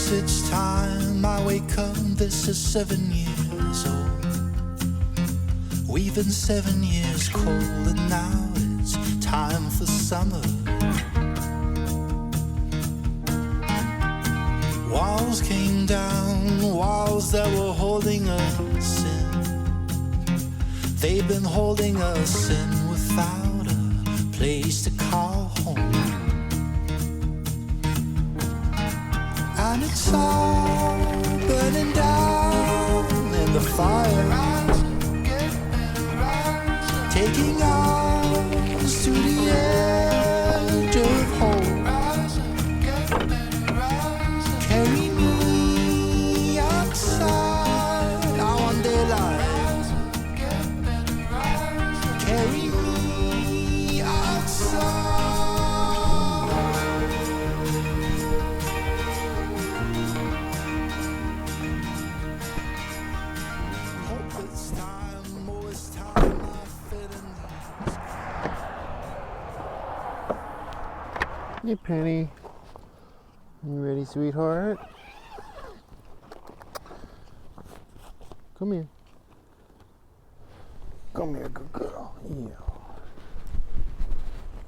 Yes, it's time I wake up. This is 7 years old. We've been 7 years cold, and now it's time for summer. Walls came down, walls that were holding us in. They've been holding us in without a place to call home. And it's all burning down in the fire, taking us to the edge of hope. Carry me outside, I want daylight. Carry me outside. Hey Penny, you ready, sweetheart? Come here. Come here, good girl. Yeah.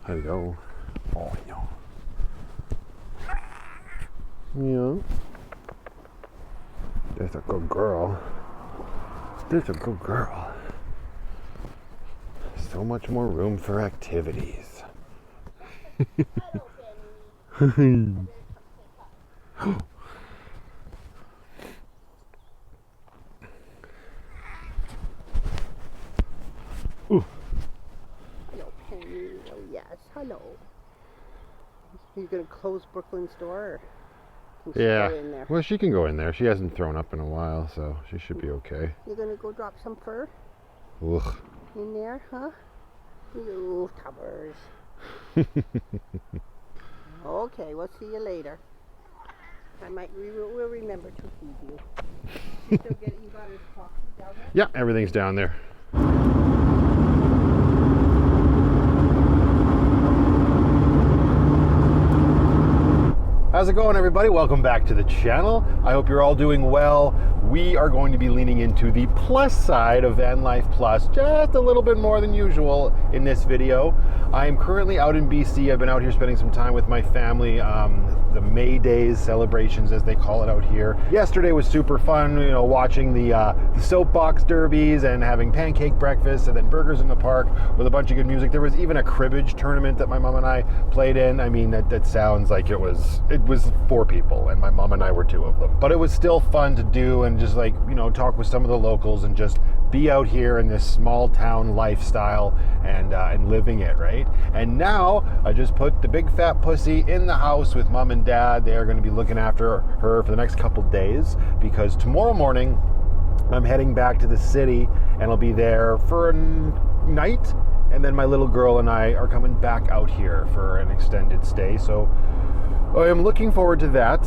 Hello. Oh, yeah. Yeah. There's a good girl. There's a good girl. So much more room for activities. Ooh. Hello, Penny. Oh, yes. Hello. You're going to close Brooklyn's door? Or can she go in there? Well, she can go in there. She hasn't thrown up in a while, so she should be okay. You're going to go drop some fur Ugh. in there, huh? You tubbers. Okay, we'll see you later. We'll remember to feed you. You got his coffee down there? Yeah, everything's down there. How's it going, everybody? Welcome back to the channel. I hope you're all doing well. We are going to be leaning into the plus side of Van Life Plus just a little bit more than usual in this video. I am currently out in BC. I've been out here spending some time with my family. The May Days celebrations, as they call it out here. Yesterday was super fun, you know, watching the soapbox derbies and having pancake breakfast and then burgers in the park with a bunch of good music. There was even a cribbage tournament that my mom and I played in. I mean, that sounds like it was 4 people, and my mom and I were 2 of them. But it was still fun to do and just, like, you know, talk with some of the locals and just be out here in this small town lifestyle and living it, right? And now I just put the big fat pussy in the house with mom and dad. They are going to be looking after her for the next couple days, because tomorrow morning I'm heading back to the city and I'll be there for a night, and then my little girl and I are coming back out here for an extended stay. So I am looking forward to that.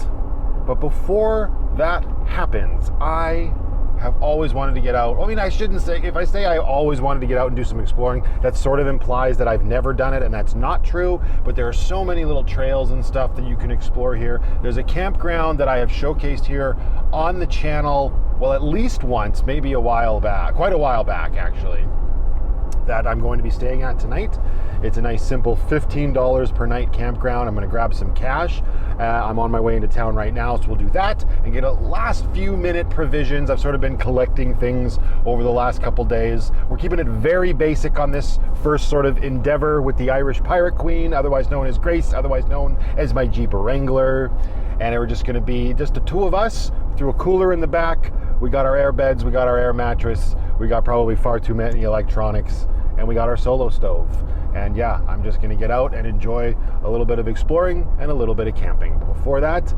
But before that happens, I have always wanted to get out. I mean, I shouldn't say, if I say I always wanted to get out and do some exploring, that sort of implies that I've never done it, and that's not true. But there are so many little trails and stuff that you can explore here. There's a campground that I have showcased here on the channel, well, at least once, maybe a while back, quite a while back actually, that I'm going to be staying at tonight. It's a nice simple $15 per night campground. I'm going to grab some cash. I'm on my way into town right now, so we'll do that and get a last few minute provisions. I've sort of been collecting things over the last couple days. We're keeping it very basic on this first sort of endeavor with the Irish Pirate Queen, otherwise known as Grace, otherwise known as my Jeep Wrangler. And we're just going to be just the 2 of us through a cooler in the back. We got our air beds, we got our air mattress, we got probably far too many electronics, and we got our solo stove. And yeah, I'm just gonna get out and enjoy a little bit of exploring and a little bit of camping. But before that,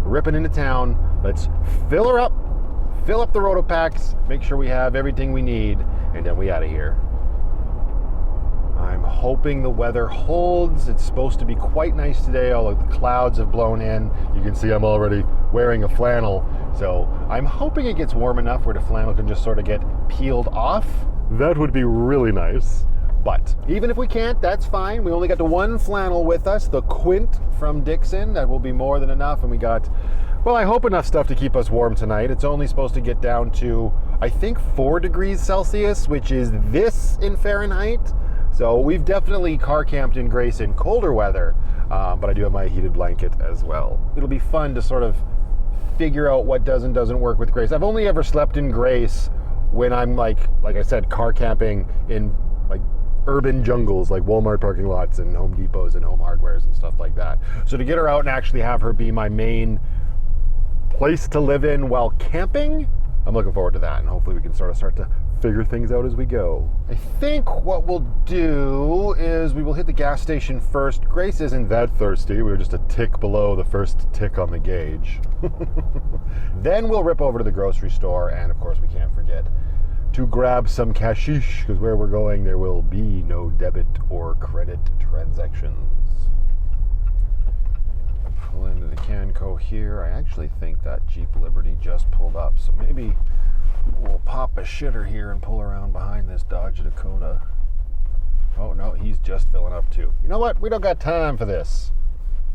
ripping into town, let's fill up the Rotopacks, make sure we have everything we need, and then we out of here. I'm hoping the weather holds. It's supposed to be quite nice today. All of the clouds have blown in. You can see I'm already wearing a flannel. So I'm hoping it gets warm enough where the flannel can just sort of get peeled off. That would be really nice. But even if we can't, that's fine. We only got the 1 flannel with us, the Quint from Dixon. That will be more than enough. And we got Well, I hope enough stuff to keep us warm tonight. It's only supposed to get down to, I think, 4 degrees Celsius, which is this in Fahrenheit. So we've definitely car camped in Grace in colder weather, but I do have my heated blanket as well. It'll be fun to sort of figure out what does and doesn't work with Grace. I've only ever slept in Grace when I'm like I said, car camping in like urban jungles, like Walmart parking lots and Home Depots and Home Hardwares and stuff like that. So to get her out and actually have her be my main place to live in while camping, I'm looking forward to that, and hopefully we can sort of start to figure things out as we go. I think what we'll do is we will hit the gas station first. Grace isn't that thirsty. We were just a tick below the first tick on the gauge. Then we'll rip over to the grocery store, and of course we can't forget to grab some cashish, because where we're going there will be no debit or credit transactions. Pull into the Canco here. I actually think that Jeep Liberty just pulled up, so maybe we'll pop a shitter here and pull around behind this Dodge Dakota. Oh no, he's just filling up too. You know what? We don't got time for this.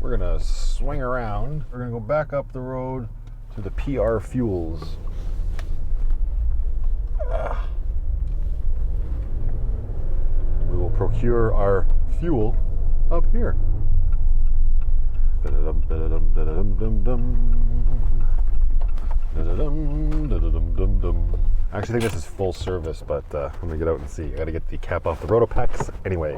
We're gonna swing around. We're gonna go back up the road to the PR Fuels. We will procure our fuel up here. I actually think this is full service, but I'm gonna get out and see. I gotta get the cap off the Rotopex anyway.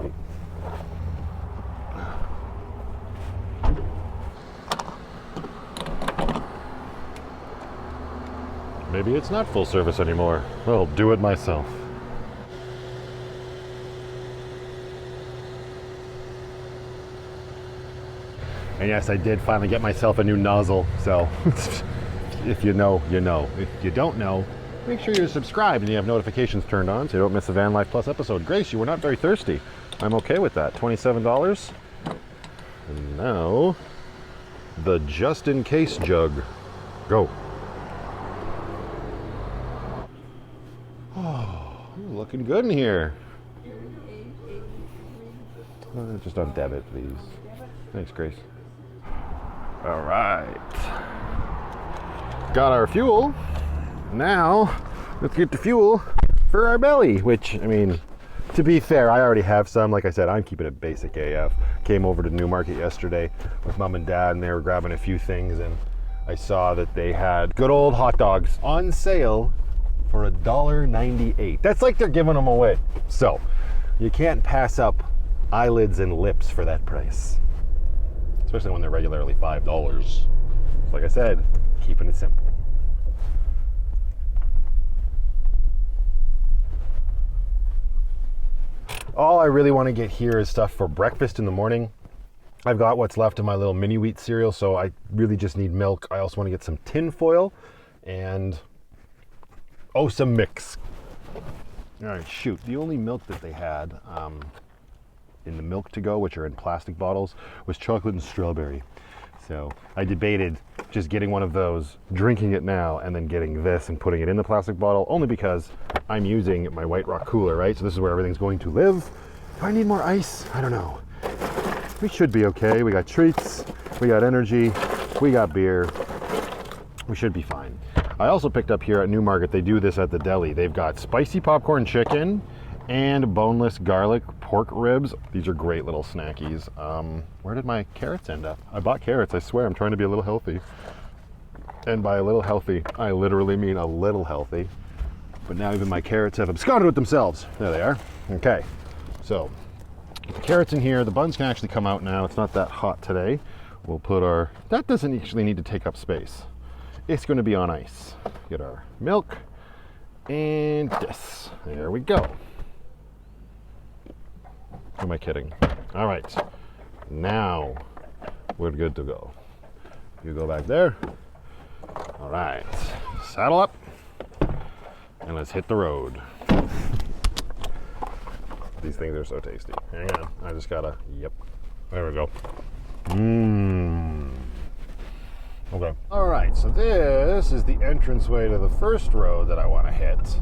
Maybe it's not full service anymore. I'll do it myself. And yes, I did finally get myself a new nozzle, so if you know, you know. If you don't know, make sure you're subscribed and you have notifications turned on so you don't miss a Van Life Plus episode. Grace, you were not very thirsty. I'm okay with that. $27. And now, the just in case jug. Go. Oh, looking good in here. Just on debit, please. Thanks, Grace. All right. Got our fuel. Now, let's get the fuel for our belly, which, I mean, to be fair, I already have some. Like I said, I'm keeping it basic AF. Came over to Newmarket yesterday with Mom and Dad, and they were grabbing a few things, and I saw that they had good old hot dogs on sale for $1.98. That's like they're giving them away. So, you can't pass up eyelids and lips for that price. Especially when they're regularly $5. So like I said, keeping it simple. All I really want to get here is stuff for breakfast in the morning. I've got what's left of my little mini wheat cereal, so I really just need milk. I also want to get some tin foil and, oh, some mix. All right, shoot. The only milk that they had in the milk to go, which are in plastic bottles, was chocolate and strawberry. So I debated just getting one of those, drinking it now, and then getting this and putting it in the plastic bottle, only because I'm using my White Rock cooler, right? So this is where everything's going to live. Do I need more ice? I don't know. We should be okay. We got treats, we got energy, we got beer. We should be fine. I also picked up here at Newmarket, they do this at the deli. They've got spicy popcorn chicken and boneless garlic pork ribs. These are great little snackies. Where did my carrots end up? I bought carrots, I swear. I'm trying to be a little healthy. And by a little healthy, I literally mean a little healthy. But now even my carrots have absconded with themselves. There they are. Okay, so the carrots in here. The buns can actually come out now. It's not that hot today. We'll put our, that doesn't actually need to take up space. It's going to be on ice. Get our milk and this. There we go. Who am I kidding? All right, now we're good to go. You go back there. All right, saddle up and let's hit the road. These things are so tasty. Hang on, I just gotta, yep, there we go. Okay. All right, so this is the entranceway to the first road that I want to hit.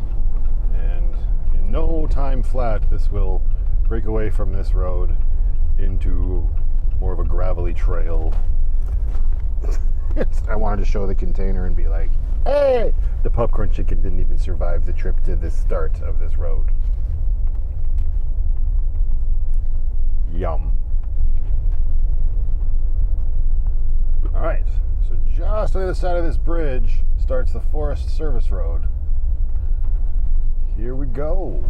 And in no time flat, this will break away from this road into more of a gravelly trail. I wanted to show the container and be like, hey, the popcorn chicken didn't even survive the trip to the start of this road. Yum. All right, so just on the other side of this bridge starts the Forest Service Road. Here we go.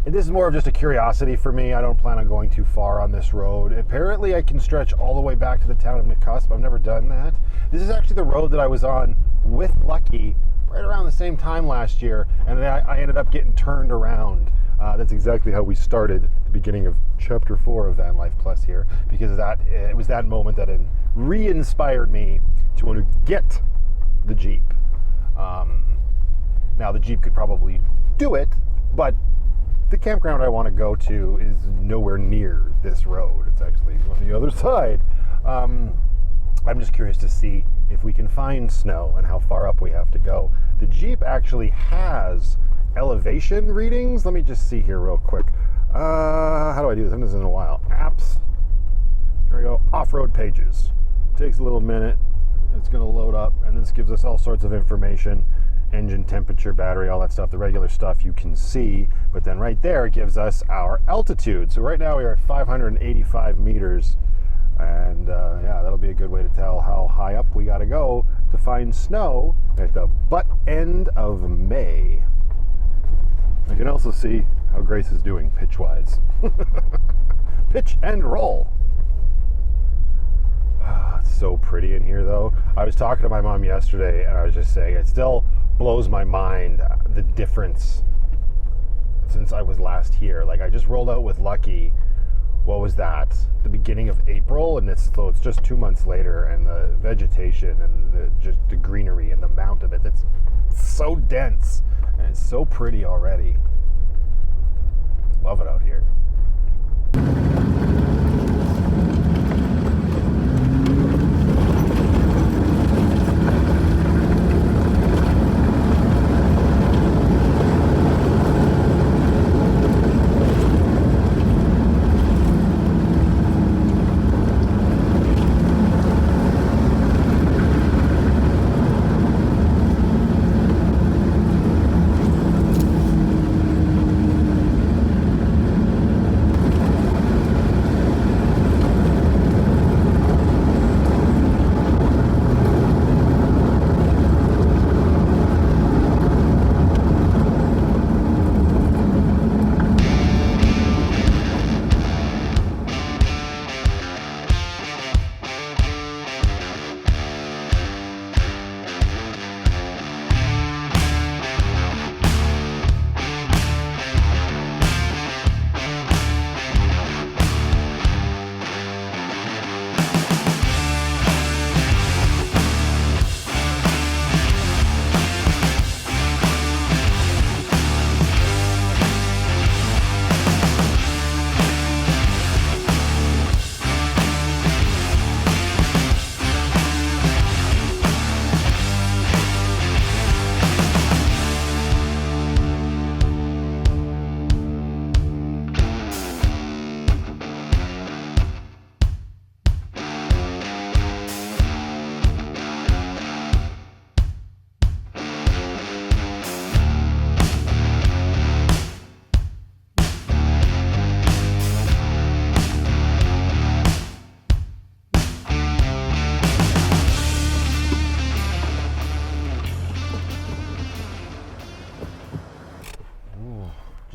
And this is more of just a curiosity for me. I don't plan on going too far on this road. Apparently I can stretch all the way back to the town of McCusp. I've never done that. This is actually the road that I was on with Lucky right around the same time last year, and then I ended up getting turned around. That's exactly how we started the beginning of Chapter 4 of Van Life Plus here, because it was that moment that re-inspired me to want to get the Jeep. Now the Jeep could probably do it, but the campground I want to go to is nowhere near this road. It's actually on the other side. I'm just curious to see if we can find snow and how far up we have to go. The Jeep actually has elevation readings. Let me just see here real quick. How do I do this? I've done this in a while. Apps. There we go. Off-road pages. Takes a little minute. It's going to load up, and this gives us all sorts of information. Engine temperature, battery, all that stuff, the regular stuff you can see, but then right there it gives us our altitude. So right now we are at 585 meters, and yeah, that'll be a good way to tell how high up we got to go to find snow at the butt end of May. I can also see how Grace is doing pitch-wise. Pitch and roll. It's so pretty in here though. I was talking to my mom yesterday and I was just saying it still blows my mind the difference since I was last here. Like I just rolled out with Lucky, what was that? The beginning of April, and it's just 2 months later, and the vegetation and just the greenery and the amount of it's so dense and it's so pretty already. Love it out here.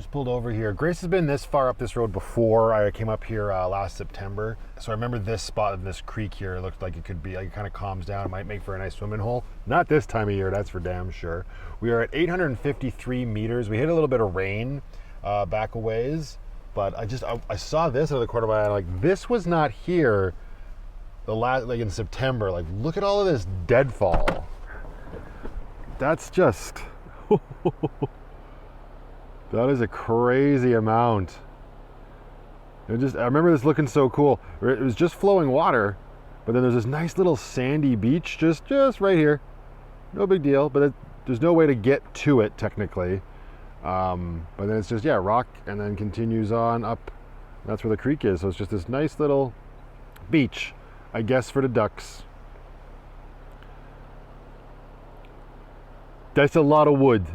Pulled over here. Grace has been this far up this road before. I came up here last September, so I remember this spot of this creek here. It looked like it could be like it kind of calms down. It might make for a nice swimming hole. Not this time of year, that's for damn sure. We are at 853 meters. We hit a little bit of rain back a ways, but I saw this out of the corner of my eye. Like this was not here like in September. Like look at all of this deadfall. That's just. That is a crazy amount. I remember this looking so cool. It was just flowing water, but then there's this nice little sandy beach just right here. No big deal, but there's no way to get to it technically. But then it's just, rock and then continues on up. That's where the creek is. So it's just this nice little beach I guess for the ducks. That's a lot of wood.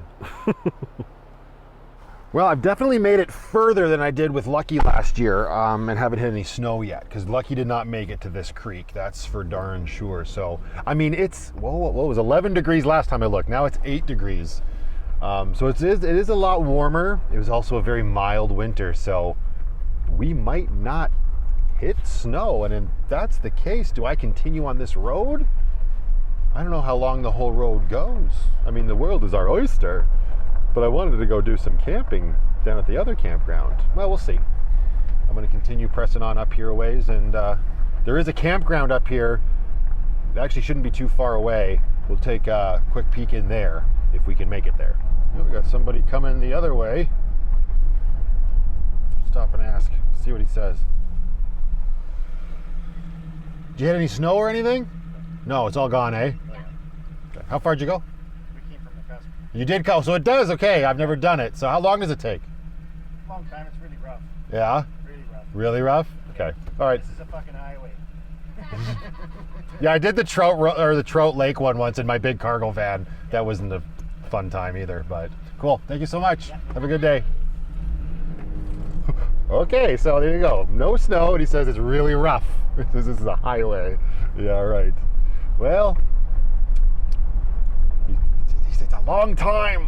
Well, I've definitely made it further than I did with Lucky last year, and haven't hit any snow yet, because Lucky did not make it to this creek. That's for darn sure. So, I mean, it's, whoa, what was 11 degrees last time I looked. Now it's 8 degrees. So it is a lot warmer. It was also a very mild winter, so we might not hit snow. And if that's the case, do I continue on this road? I don't know how long the whole road goes. I mean, the world is our oyster. But I wanted to go do some camping down at the other campground. Well, we'll see. I'm going to continue pressing on up here a ways, and there is a campground up here. It actually shouldn't be too far away. We'll take a quick peek in there if we can make it there. Oh, we got somebody coming the other way. Stop and ask, see what he says. Did you hit any snow or anything? No, it's all gone, eh? Okay. How far did you go? You did go, so it does, okay. I've never done it. So how long does it take? Long time, it's really rough. Yeah? Really rough. Really rough? Okay. All right. This is a fucking highway. Yeah, I did the Trout Lake one once in my big cargo van. That wasn't a fun time either, but cool. Thank you so much. Yeah. Have a good day. Okay, so there you go. No snow, and he says it's really rough. This is a highway. Yeah, right. Well, it's a long time.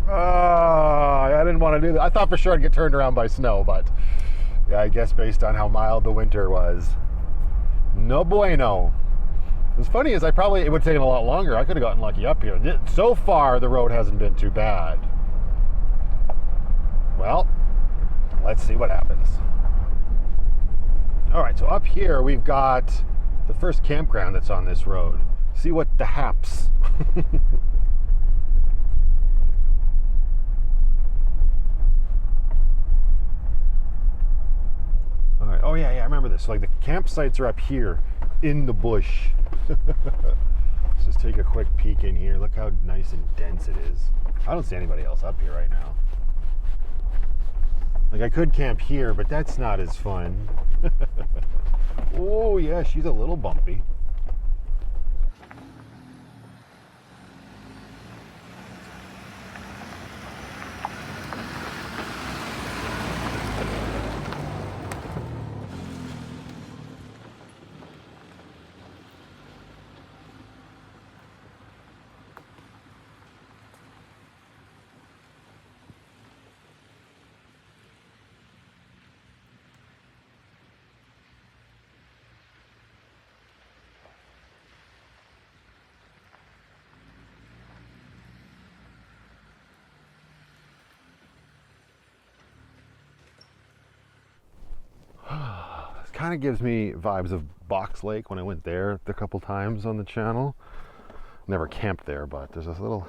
I didn't want to do that. I thought for sure I'd get turned around by snow, but yeah, I guess based on how mild the winter was, no bueno. What's funny is it would have taken a lot longer. I could have gotten lucky up here. So far, the road hasn't been too bad. Well, let's see what happens. All right, so up here we've got the first campground that's on this road. See what the haps. All right. Oh yeah, I remember this. So, like, the campsites are up here in the bush. Let's just take a quick peek in here. Look how nice and dense it is. I don't see anybody else up here right now. Like, I could camp here, but that's not as fun. Oh yeah, she's a little bumpy. Kind of gives me vibes of Box Lake when I went there a couple times on the channel. Never camped there, but there's this little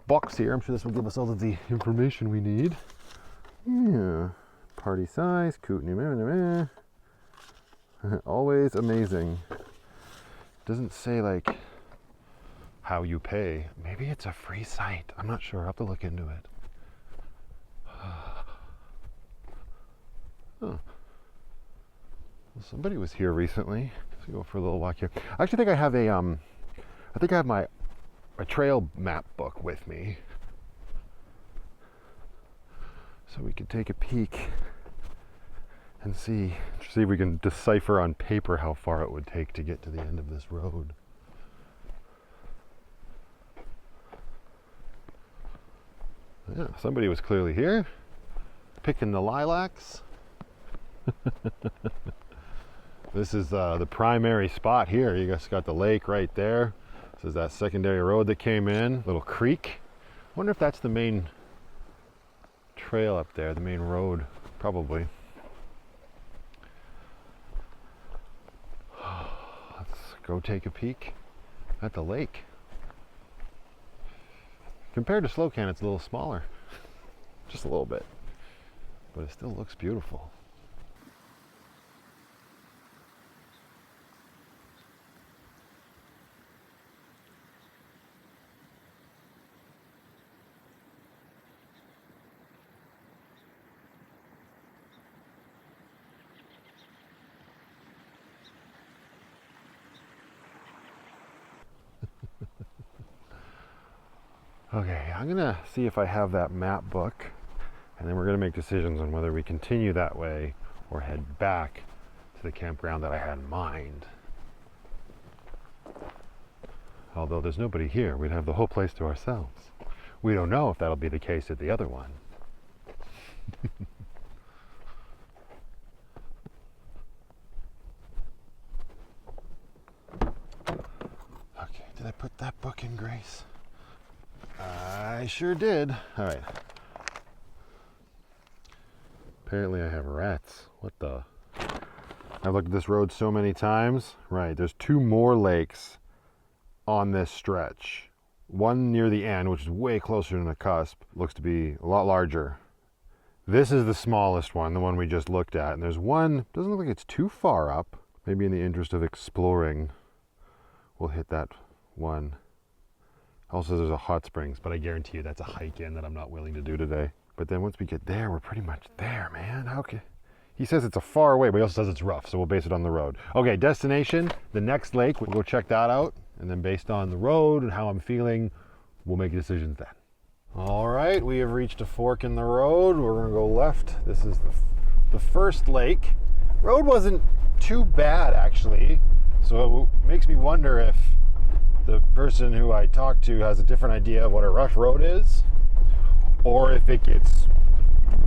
box here. I'm sure this will give us all of the information we need. Yeah, party size, kootenai, always amazing. Doesn't say like how you pay. Maybe it's a free site. I'm not sure. I'll have to look into it. Huh. Somebody was here recently. Let's go for a little walk here. I actually think I have a trail map book with me, so we could take a peek and see if we can decipher on paper how far it would take to get to the end of this road. Yeah, somebody was clearly here, picking the lilacs. This is the primary spot here. You guys got the lake right there. This is that secondary road that came in. Little creek. I wonder if that's the main trail up there, the main road. Probably. Let's go take a peek at the lake. Compared to Slocan, it's a little smaller. Just a little bit. But it still looks beautiful. Okay, I'm gonna see if I have that map book, and then we're gonna make decisions on whether we continue that way or head back to the campground that I had in mind. Although there's nobody here, we'd have the whole place to ourselves. We don't know if that'll be the case at the other one. Okay, did I put that book in, Grace? I sure did. All right. Apparently I have rats. What the? I've looked at this road so many times. Right, there's 2 more lakes on this stretch. One near the end, which is way closer to the cusp, looks to be a lot larger. This is the smallest one, the one we just looked at. And there's one, doesn't look like it's too far up. Maybe in the interest of exploring, we'll hit that one. Also, there's a hot springs, but I guarantee you that's a hike in that I'm not willing to do today. But then once we get there, we're pretty much there, man. Okay. He says it's a far away, but he also says it's rough, so we'll base it on the road. Okay, destination, the next lake, we'll go check that out. And then based on the road and how I'm feeling, we'll make decisions then. All right, we have reached a fork in the road. We're gonna go left. This is the first lake. Road wasn't too bad, actually. So it makes me wonder if the person who I talked to has a different idea of what a rough road is, or if it gets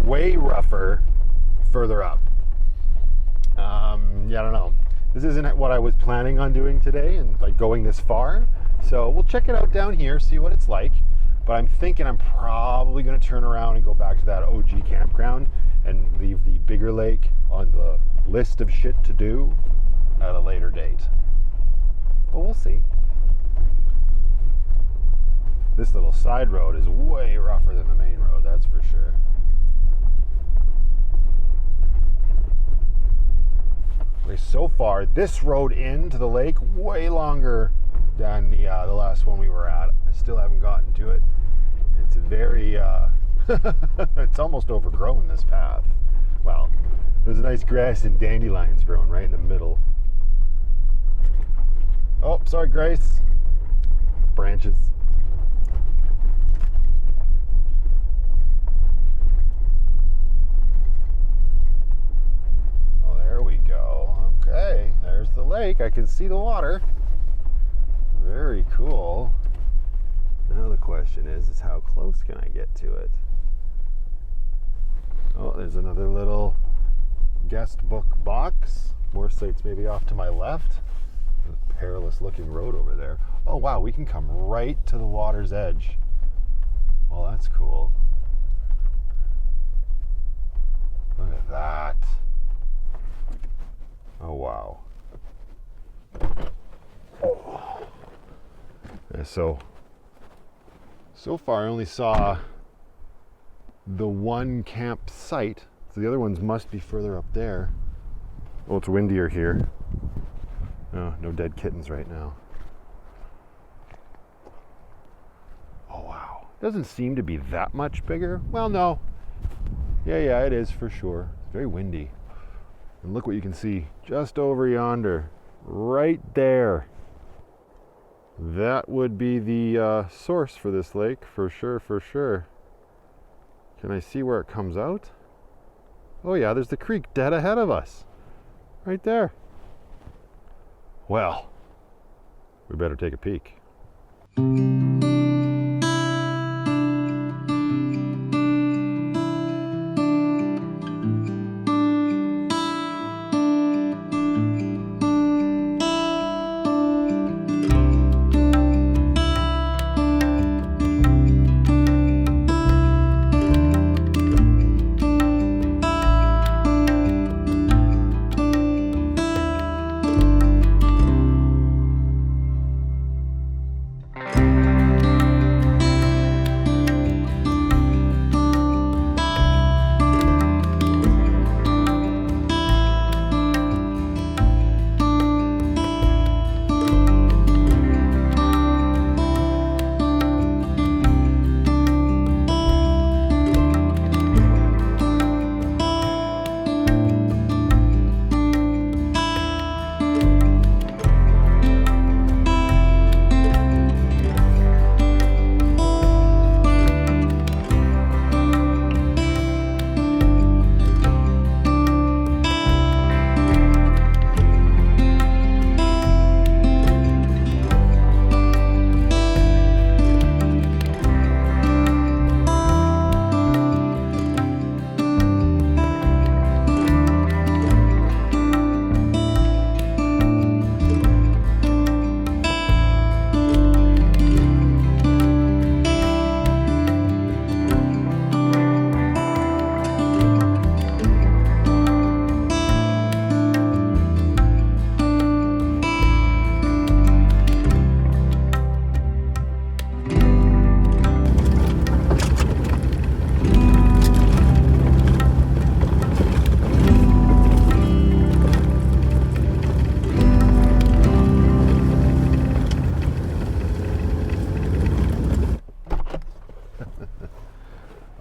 way rougher further up. Yeah, I don't know. This isn't what I was planning on doing today and like going this far. So we'll check it out down here, see what it's like. But I'm thinking I'm probably going to turn around and go back to that OG campground and leave the bigger lake on the list of shit to do at a later date. But we'll see. This little side road is way rougher than the main road, that's for sure. Okay, so far, this road into the lake way longer than the last one we were at. I still haven't gotten to it. It's very, it's almost overgrown, this path. Well, there's a nice grass and dandelions growing right in the middle. Oh, sorry, Grace. Branches. Oh, there we go. Okay, there's the lake. I can see the water. Very cool. Now the question is how close can I get to it? Oh, there's another little guest book box. More sites maybe off to my left. A perilous looking road over there. Oh wow, we can come right to the water's edge. Well, that's cool. Look at that. Oh wow. Oh. Yeah, so far I only saw the one campsite, so the other ones must be further up there. Oh, it's windier here. Oh, no dead kittens right now. Oh wow, doesn't seem to be that much bigger. Well, no. Yeah, it is for sure. It's very windy. And look what you can see just over yonder, right there. That would be the source for this lake, for sure. Can I see where it comes out? Oh yeah, there's the creek dead ahead of us. Right there. Well, we better take a peek.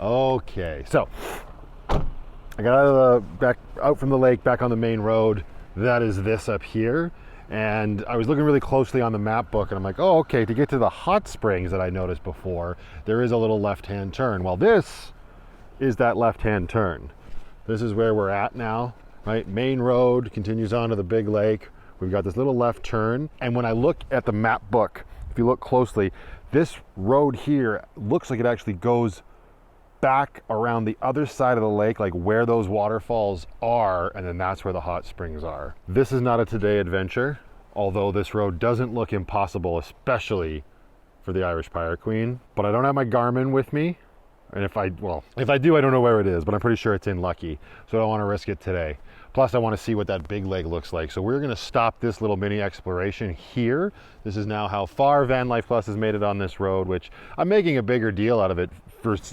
Okay, so I got out from the lake, back on the main road. That is this up here. And I was looking really closely on the map book and I'm like, oh, okay, to get to the hot springs that I noticed before, there is a little left-hand turn. Well, this is that left-hand turn. This is where we're at now, right? Main road continues on to the big lake. We've got this little left turn. And when I look at the map book, if you look closely, this road here looks like it actually goes back around the other side of the lake, like where those waterfalls are, and then that's where the hot springs are. This is not a today adventure, although this road doesn't look impossible, especially for the Irish Pirate Queen. But I don't have my Garmin with me, and if I do, I don't know where it is, but I'm pretty sure it's in Lucky, so I don't want to risk it today. Plus, I want to see what that big lake looks like. So we're going to stop this little mini exploration here. This is now how far Van Life Plus has made it on this road, which I'm making a bigger deal out of it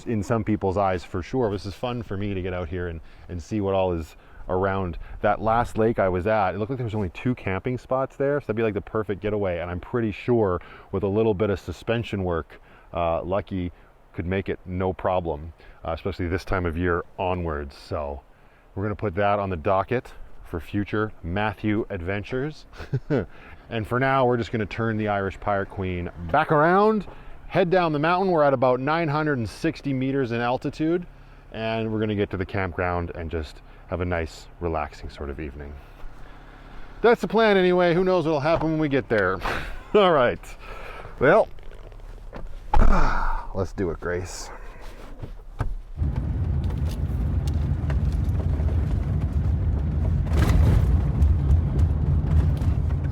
in some people's eyes for sure. This is fun for me to get out here and see what all is around. That last lake I was at, it looked like there was only 2 camping spots there, so that'd be like the perfect getaway. And I'm pretty sure with a little bit of suspension work, Lucky could make it no problem, especially this time of year onwards. So we're going to put that on the docket for future Matthew adventures. And for now, we're just going to turn the Irish Pirate Queen back around, head down the mountain. We're at about 960 meters in altitude, and we're going to get to the campground and just have a nice, relaxing sort of evening. That's the plan anyway. Who knows what'll happen when we get there. All right. Well, let's do it, Grace.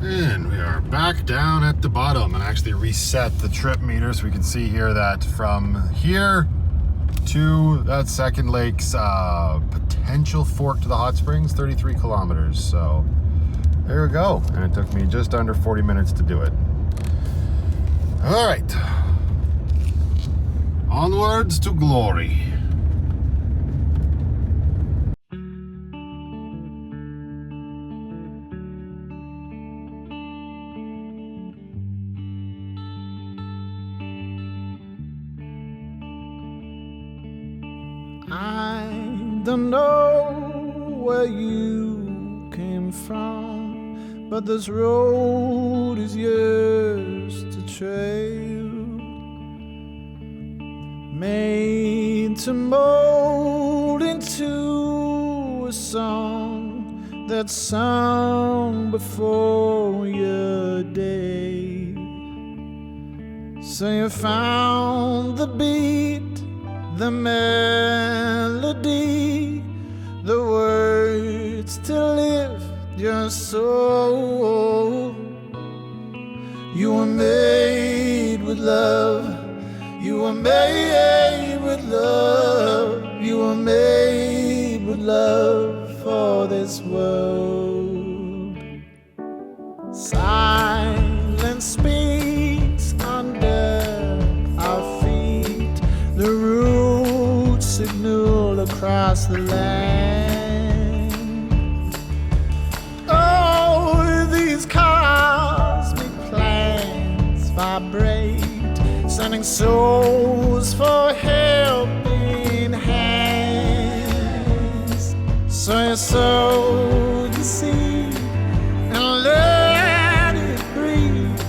And we are back down at the bottom and actually reset the trip meter so we can see here that from here to that second lake's potential fork to the hot springs, 33 kilometers. So there we go. And it took me just under 40 minutes to do it. All right. Onwards to glory. I don't know where you came from, but this road is yours to trail, made to mold into a song that's sung before your day. So you found the beat, the melody, the words to lift your soul. You were made with love. You were made with love. You were made with love for this world. Silence speaks under our feet. The roots signal across the land. Oh, these cosmic plans vibrate, sending souls for helping hands. So you sow the seed and let it breathe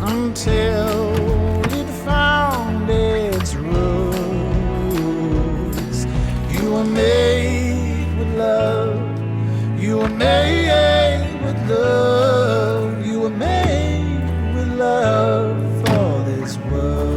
until it found its roots. You were made with love. You were made with love. You were made with love for this world.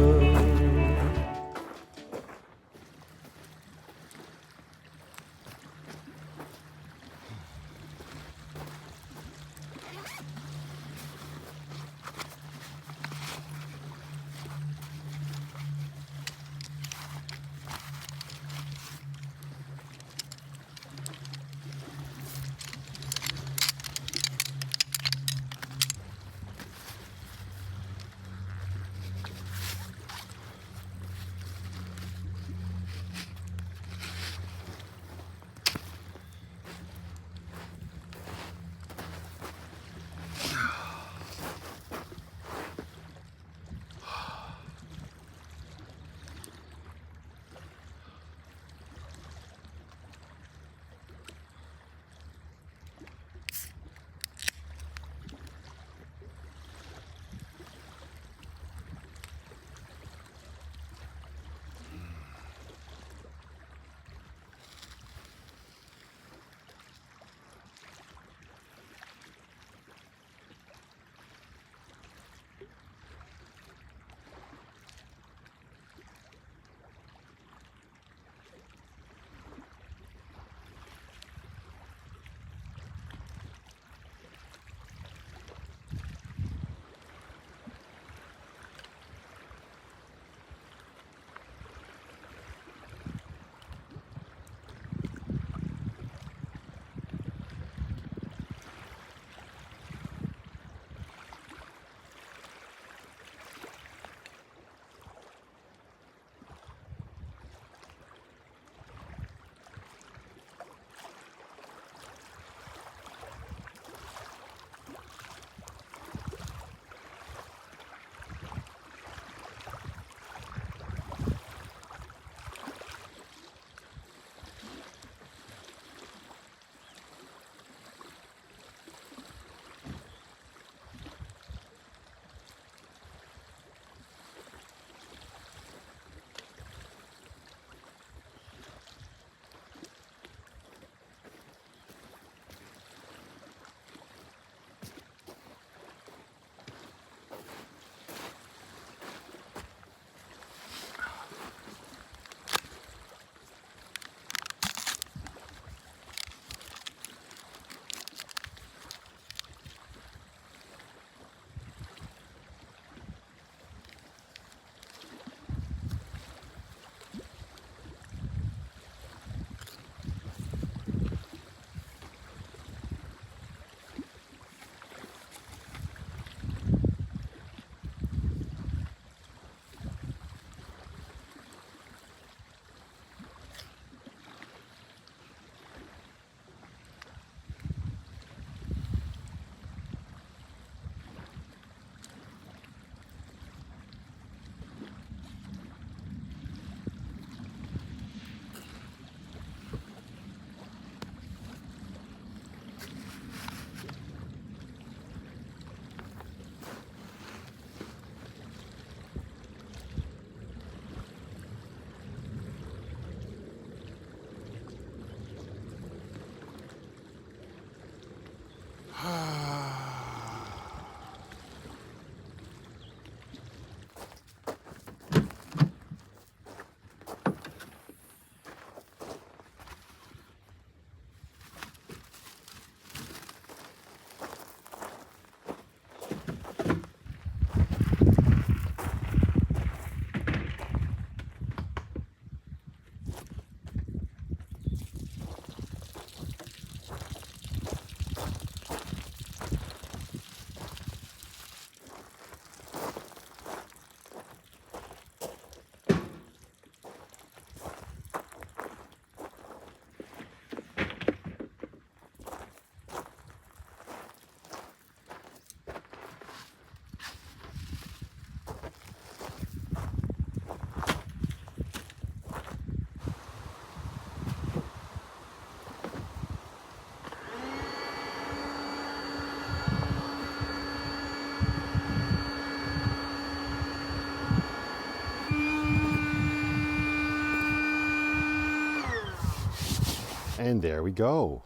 And there we go.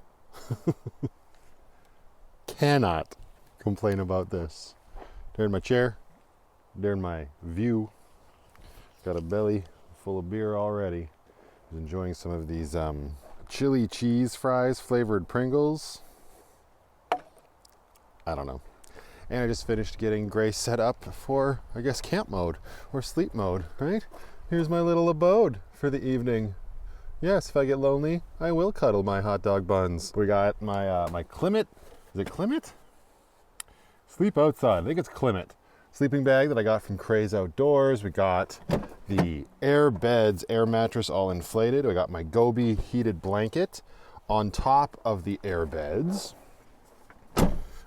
Cannot complain about this. There in my chair, there in my view. Got a belly full of beer already. Was enjoying some of these chili cheese fries flavored Pringles. I don't know. And I just finished getting Grace set up for, I guess, camp mode or sleep mode, right? Here's my little abode for the evening. Yes, if I get lonely, I will cuddle my hot dog buns. We got my my Climate. Is it Climate? Sleep outside. I think it's Climate. Sleeping bag that I got from Craze Outdoors. We got the air beds, air mattress all inflated. We got my Gobi heated blanket on top of the air beds.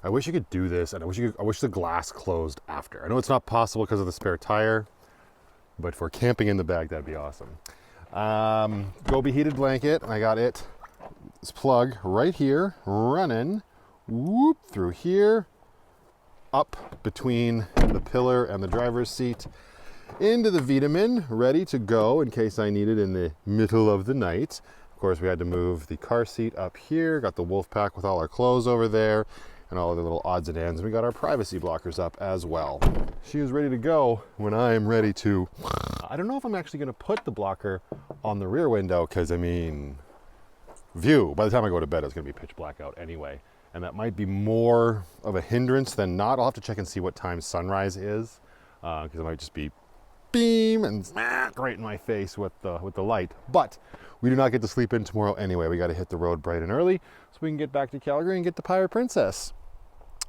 I wish you could do this, and I wish the glass closed after. I know it's not possible because of the spare tire, but for camping in the bag, that'd be awesome. Gobi heated blanket. I got it. This plug right here, running, whoop through here, up between the pillar and the driver's seat, into the VTOMAN, ready to go in case I need it in the middle of the night. Of course, we had to move the car seat up here, got the wolf pack with all our clothes over there, and all the little odds and ends. We got our privacy blockers up as well. She is ready to go when I am ready to. I don't know if I'm actually going to put the blocker on the rear window because, I mean, view. By the time I go to bed, it's going to be pitch black out anyway. And that might be more of a hindrance than not. I'll have to check and see what time sunrise is because it might just be beam and right in my face with the light. But we do not get to sleep in tomorrow anyway. We got to hit the road bright and early so we can get back to Calgary and get the Pirate Princess.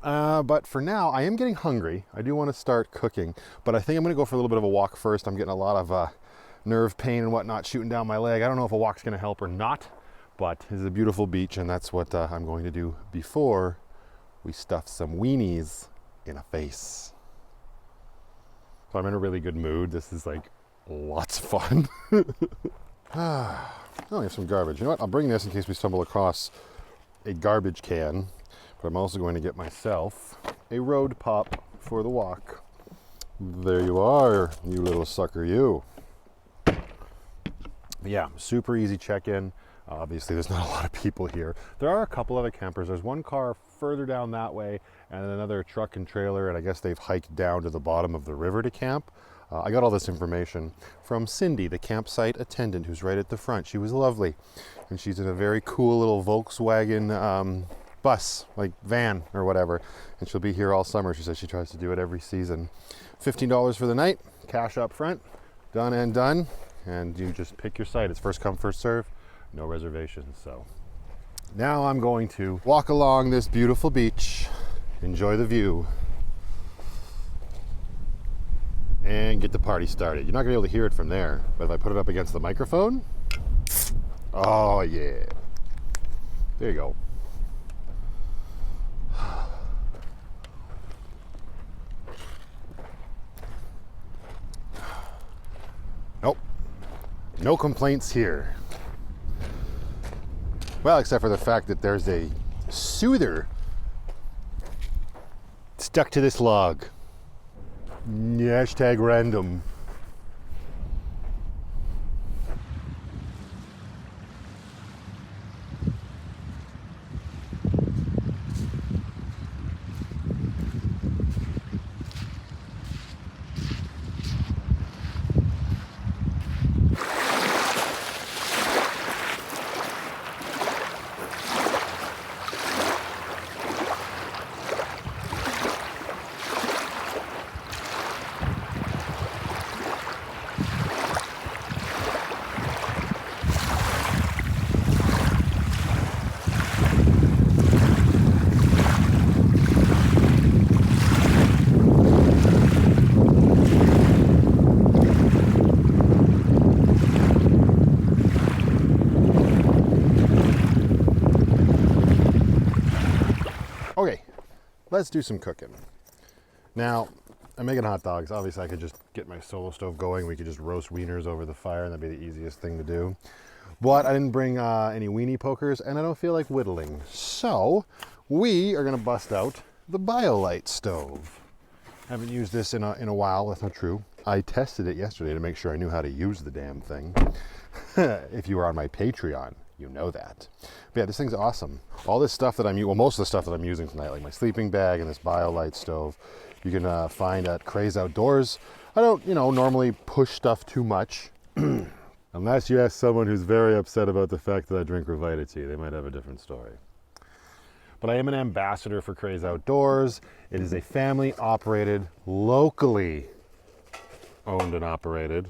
But for now, I am getting hungry. I do want to start cooking, but I think I'm going to go for a little bit of a walk first. I'm getting a lot of nerve pain and whatnot shooting down my leg. I don't know if a walk's going to help or not, but this is a beautiful beach, and that's what I'm going to do before we stuff some weenies in a face. So I'm in a really good mood. This is like lots of fun. Oh, we have some garbage. You know what? I'll bring this in case we stumble across a garbage can. But I'm also going to get myself a road pop for the walk. There you are, you little sucker, you. But yeah, super easy check-in. Obviously, there's not a lot of people here. There are a couple other campers. There's one car further down that way, and then another truck and trailer, and I guess they've hiked down to the bottom of the river to camp. I got all this information from Cindy, the campsite attendant, who's right at the front. She was lovely, and she's in a very cool little Volkswagen bus, like van or whatever, and she'll be here all summer. She says she tries to do it every season. $15 for the night, cash up front, done and done, and you just pick your site. It's first come, first serve, no reservations. So now I'm going to walk along this beautiful beach, enjoy the view, and get the party started. You're not gonna be able to hear it from there, but if I put it up against the microphone, oh yeah, there you go. Nope, no complaints here. Well, except for the fact that there's a soother stuck to this log. Hashtag random. Okay, let's do some cooking. Now, I'm making hot dogs. Obviously, I could just get my solo stove going. We could just roast wieners over the fire, and that'd be the easiest thing to do. But I didn't bring any weenie pokers, and I don't feel like whittling. So, we are gonna bust out the BioLite stove. Haven't used this in a while. That's not true. I tested it yesterday to make sure I knew how to use the damn thing. If you were on my Patreon, you know that. But yeah, this thing's awesome. All this stuff that I'm using, well, most of the stuff that I'm using tonight, like my sleeping bag and this BioLite stove, you can find at Craze Outdoors. I don't, normally push stuff too much. Unless you ask someone who's very upset about the fact that I drink Revita tea, they might have a different story. But I am an ambassador for Craze Outdoors. It is a family-operated, locally owned and operated.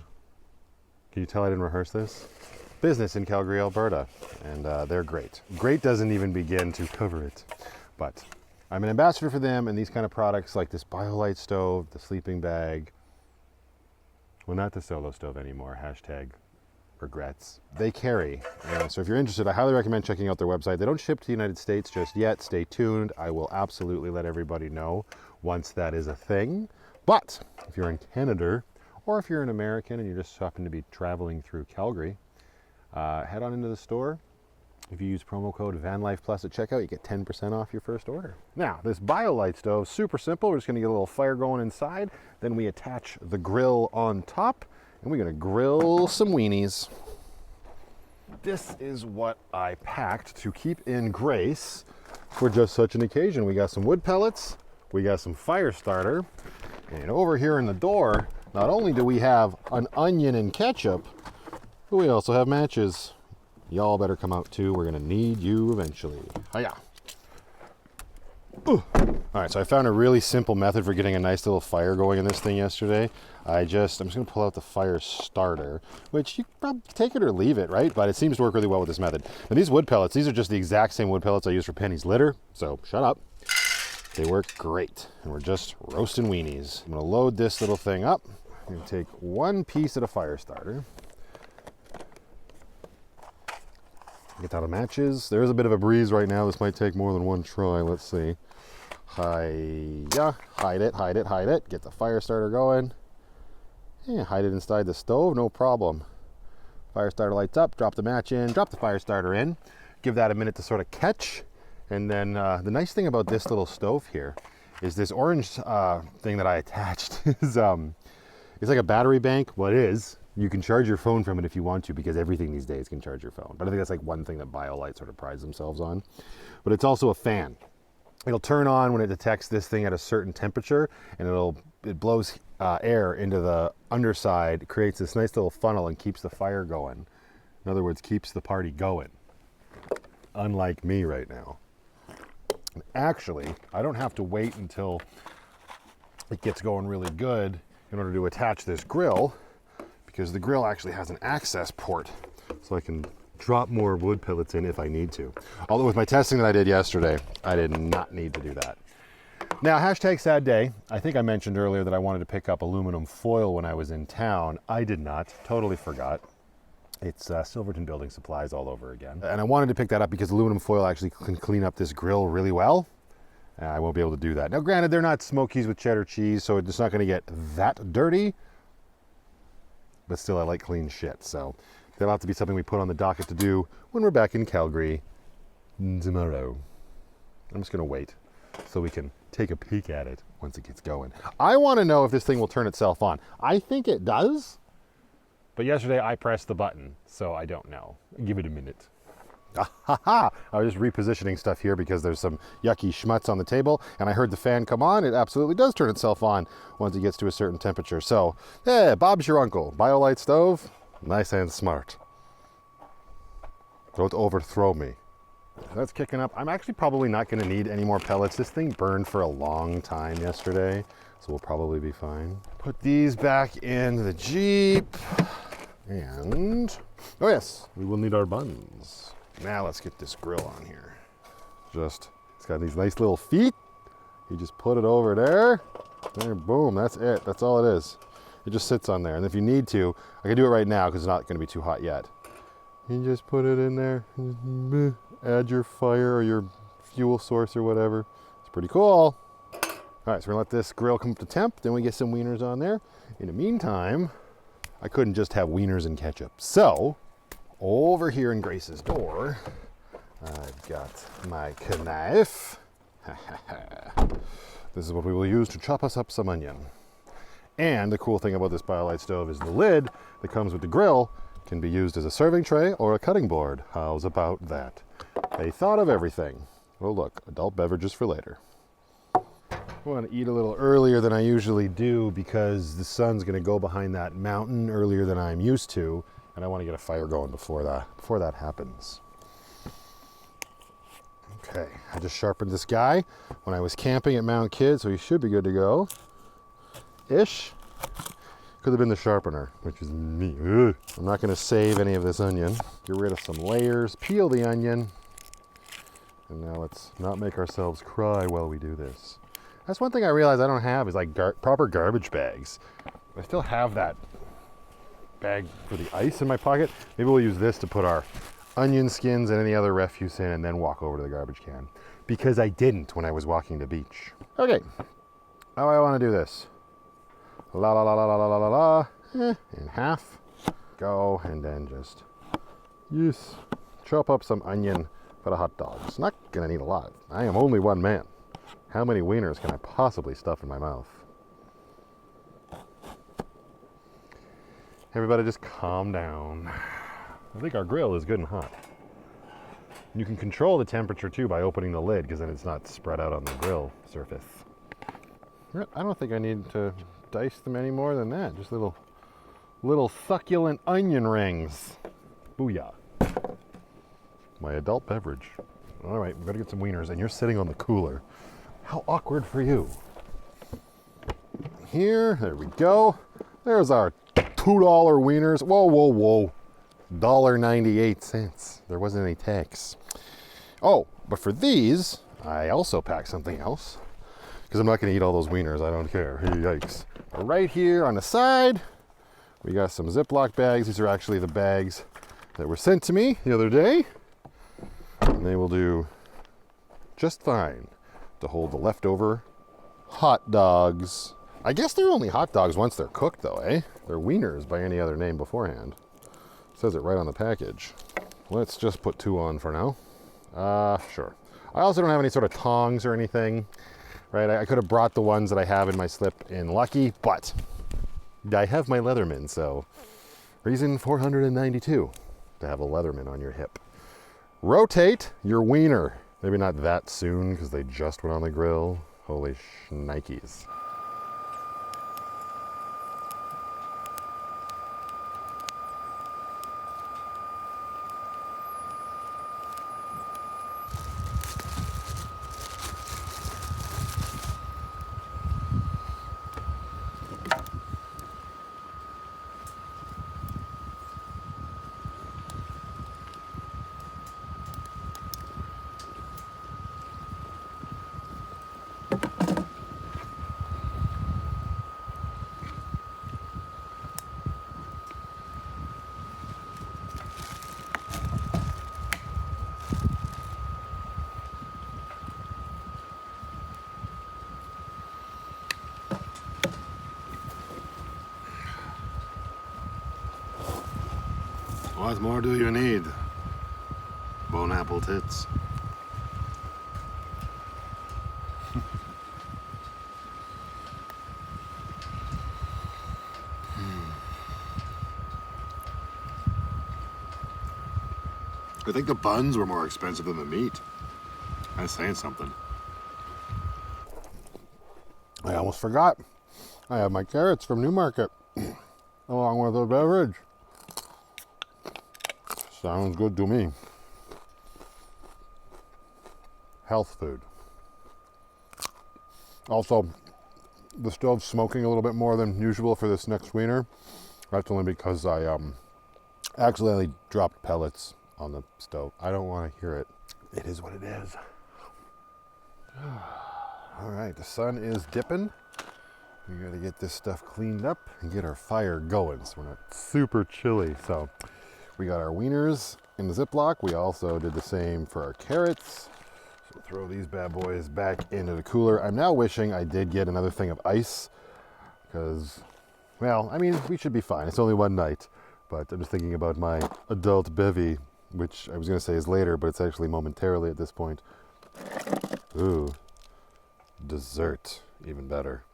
Can you tell I didn't rehearse this? Business in Calgary, Alberta, and they're great. Great doesn't even begin to cover it, but I'm an ambassador for them, and these kind of products like this BioLite stove, the sleeping bag, well, not the solo stove anymore, hashtag regrets. They carry, so if you're interested, I highly recommend checking out their website. They don't ship to the United States just yet. Stay tuned. I will absolutely let everybody know once that is a thing. But if you're in Canada, or if you're an American and you're just happen to be traveling through Calgary, head on into the store. If you use promo code vanlife plus at checkout, you get 10% off your first order. Now, this BioLite stove, super simple. We're just gonna get a little fire going inside. Then we attach the grill on top, and we're gonna grill some weenies. This is what I packed to keep in grace for just such an occasion. We got some wood pellets, we got some fire starter, and over here in the door, not only do we have an onion and ketchup, but we also have matches. Y'all better come out too. We're gonna need you eventually. Hiya. All right, so I found a really simple method for getting a nice little fire going in this thing yesterday. I'm just gonna pull out the fire starter, which you can probably take it or leave it, right? But it seems to work really well with this method. And these wood pellets, these are just the exact same wood pellets I use for Penny's litter, so shut up. They work great, and we're just roasting weenies. I'm gonna load this little thing up. I'm gonna take one piece of the fire starter. Get out of matches. There is a bit of a breeze right now. This might take more than one try. Let's see. Hiya. Hide it, hide it, hide it. Get the fire starter going. Yeah, hide it inside the stove, no problem. Fire starter lights up, drop the match in, drop the fire starter in. Give that a minute to sort of catch. And then the nice thing about this little stove here is this orange thing that I attached is it's like a battery bank. Well, it is. You can charge your phone from it if you want to, because everything these days can charge your phone. But I think that's like one thing that BioLite sort of prides themselves on. But it's also a fan. It'll turn on when it detects this thing at a certain temperature, and it blows air into the underside, creates this nice little funnel, and keeps the fire going. In other words, keeps the party going. Unlike me right now. And actually, I don't have to wait until it gets going really good in order to attach this grill, because the grill actually has an access port, so I can drop more wood pellets in if I need to. Although with my testing that I did yesterday, I did not need to do that. Now, hashtag sad day. I think I mentioned earlier that I wanted to pick up aluminum foil when I was in town. I did not, totally forgot. It's Silverton Building Supplies all over again. And I wanted to pick that up because aluminum foil actually can clean up this grill really well. I won't be able to do that. Now, granted, they're not Smokies with cheddar cheese, so it's not gonna get that dirty, but still I like clean shit. So that'll have to be something we put on the docket to do when we're back in Calgary tomorrow. I'm just gonna wait so we can take a peek at it once it gets going. I wanna know if this thing will turn itself on. I think it does, but yesterday I pressed the button, so I don't know. Give it a minute. I was just repositioning stuff here because there's some yucky schmutz on the table, and I heard the fan come on. It absolutely does turn itself on once it gets to a certain temperature. So, yeah, Bob's your uncle. BioLite stove, nice and smart. Don't overthrow me. That's kicking up. I'm actually probably not going to need any more pellets. This thing burned for a long time yesterday, so we'll probably be fine. Put these back in the Jeep, and oh yes, we will need our buns. Now let's get this grill on here. It's got these nice little feet. You just put it over there. There, boom, that's it. That's all it is. It just sits on there. And if you need to, I can do it right now because it's not gonna be too hot yet. You just put it in there, add your fire or your fuel source or whatever. It's pretty cool. All right, so we're gonna let this grill come up to temp, then we get some wieners on there. In the meantime, I couldn't just have wieners and ketchup. So, over here in Grace's door, I've got my knife. This is what we will use to chop us up some onion. And the cool thing about this BioLite stove is the lid that comes with the grill Can be used as a serving tray or a cutting board. How's about that? They thought of everything. Oh look, adult beverages for later. I want to eat a little earlier than I usually do because the sun's going to go behind that mountain earlier than I'm used to, and I want to get a fire going before that happens. Okay, I just sharpened this guy when I was camping at Mount Kidd, so he should be good to go. Ish. Could have been the sharpener, which is me. Ugh. I'm not going to save any of this onion. Get rid of some layers, peel the onion, and now let's not make ourselves cry while we do this. That's one thing I realize I don't have is like proper garbage bags. I still have that bag for the ice in my pocket. Maybe we'll use this to put our onion skins and any other refuse in and then walk over to the garbage can. Because I didn't when I was walking the beach. Okay, how do I want to do this? La la la la la la la la, in half. Go, and then just, yes, chop up some onion for the hot dogs. Not gonna need a lot. I am only one man. How many wieners can I possibly stuff in my mouth? Everybody just calm down. I think our grill is good and hot. You can control the temperature too by opening the lid because then it's not spread out on the grill surface. I don't think I need to dice them any more than that. Just little succulent onion rings. Booyah. My adult beverage. All right, we better get some wieners, and you're sitting on the cooler. How awkward for you. Here, there we go. There's our $2 wieners. Whoa, whoa, whoa. $1.98. There wasn't any tax. Oh, but for these, I also packed something else. Because I'm not going to eat all those wieners. I don't care. Yikes. Right here on the side, we got some Ziploc bags. These are actually the bags that were sent to me the other day. And they will do just fine to hold the leftover hot dogs. I guess they're only hot dogs once they're cooked though, eh? They're wieners by any other name beforehand. It says it right on the package. Let's just put 2 on for now. Sure. I also don't have any sort of tongs or anything, right? I could have brought the ones that I have in my slip in Lucky, but I have my Leatherman, so reason 492 to have a Leatherman on your hip. Rotate your wiener. Maybe not that soon because they just went on the grill. Holy shnikes. What more do you need? Bone apple tits. I think the buns were more expensive than the meat. That's saying something. I almost forgot. I have my carrots from Newmarket along with a beverage. Sounds good to me. Health food. Also, the stove's smoking a little bit more than usual for this next wiener. That's only because I accidentally dropped pellets on the stove. I don't want to hear it. It is what it is. All right, the sun is dipping. We got to get this stuff cleaned up and get our fire going so we're not super chilly. So we got our wieners in the Ziploc. We also did the same for our carrots. So throw these bad boys back into the cooler. I'm now wishing I did get another thing of ice because, well, I mean, we should be fine. It's only one night, but I'm just thinking about my adult bevy, which I was going to say is later, but it's actually momentarily at this point. Ooh, dessert, even better.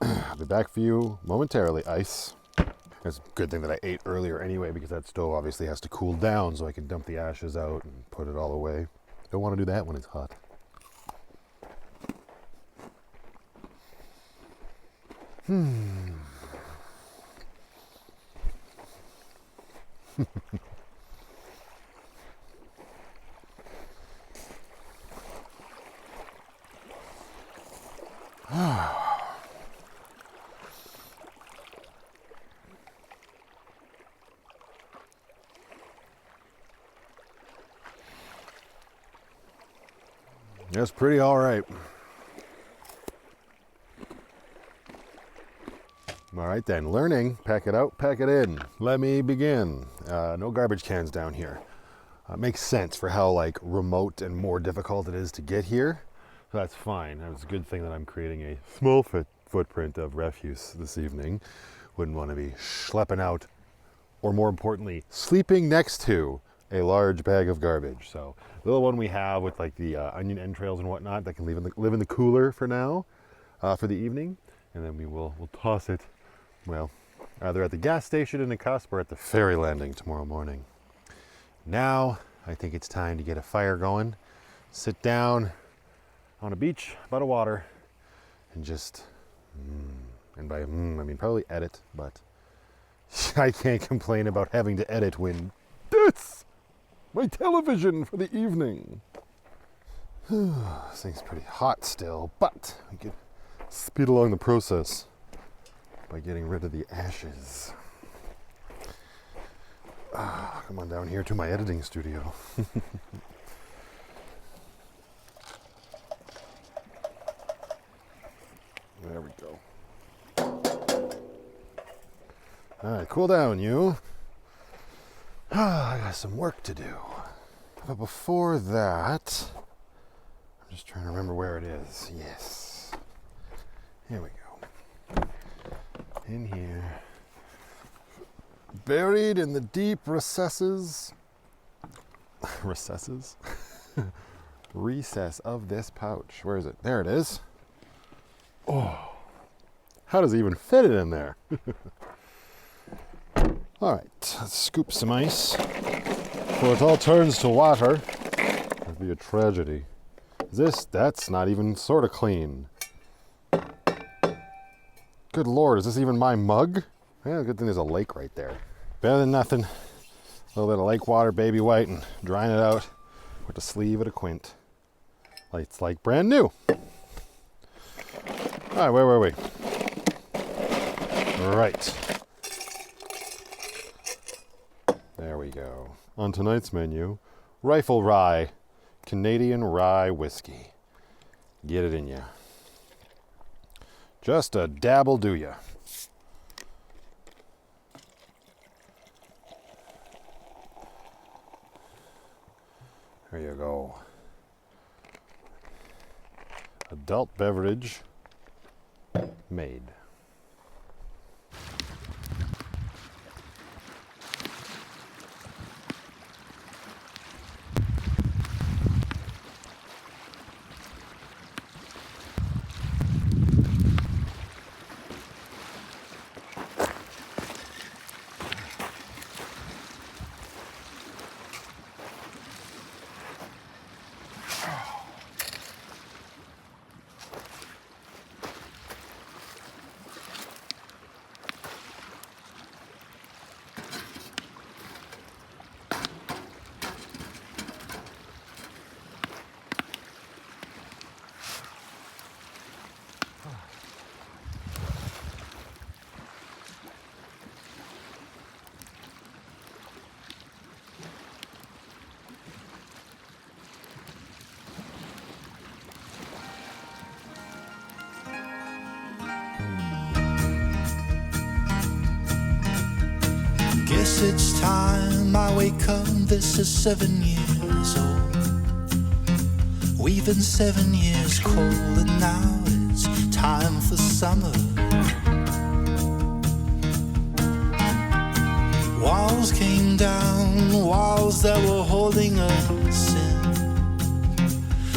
I'll be back for you momentarily. Ice. It's a good thing that I ate earlier anyway, because that stove obviously has to cool down so I can dump the ashes out and put it all away. Don't want to do that when it's hot. That's pretty all right. All right then, learning, pack it out, pack it in. Let me begin. No garbage cans down here. Makes sense for how like remote and more difficult it is to get here. So that's fine. It's a good thing that I'm creating a small footprint of refuse this evening. Wouldn't want to be schlepping out, or more importantly, sleeping next to a large bag of garbage. So the little one we have with like the onion entrails and whatnot that can live in the cooler for now, for the evening, and then we'll toss it, well, either at the gas station in the cusp or at the ferry landing tomorrow morning. Now I think it's time to get a fire going, sit down on a beach by the water, and just and by I mean probably edit, but I can't complain about having to edit when this my television for the evening. This thing's pretty hot still, but we could speed along the process by getting rid of the ashes. Come on down here to my editing studio. There we go. All right, cool down, you. I got some work to do. But before that, I'm just trying to remember where it is. Yes. Here we go. In here. Buried in the deep recesses recess of this pouch. Where is it? There it is. Oh, how does it even fit it in there? All right, let's scoop some ice before it all turns to water. That'd be a tragedy. That's not even sort of clean. Good Lord, is this even my mug? Yeah, good thing there's a lake right there. Better than nothing. A little bit of lake water, baby white, and drying it out with the sleeve of a quint. It's like brand new. All right, where were we? Right. There we go. On tonight's menu, Rifle Rye, Canadian Rye Whiskey. Get it in ya. Just a dabble do ya. There you go. Adult beverage made. Guess it's time I wake up. This is 7 years old. We've been 7 years cold, and now it's time for summer. Walls came down, walls that were holding us in.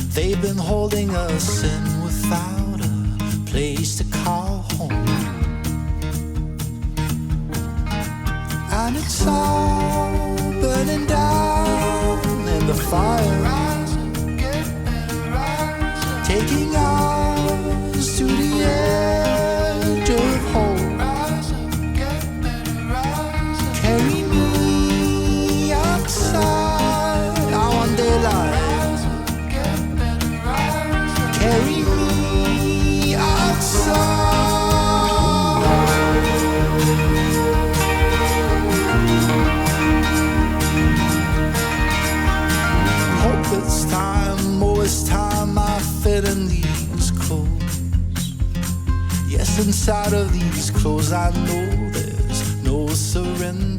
They've been holding us in without a place to call home. and it's all burning down in the fire, taking us to the edge of hope. Carry me outside, I want daylight. Carry me outside. Hope it's time, oh it's time I fit in these clothes. Yes, inside of these clothes I know there's no surrender.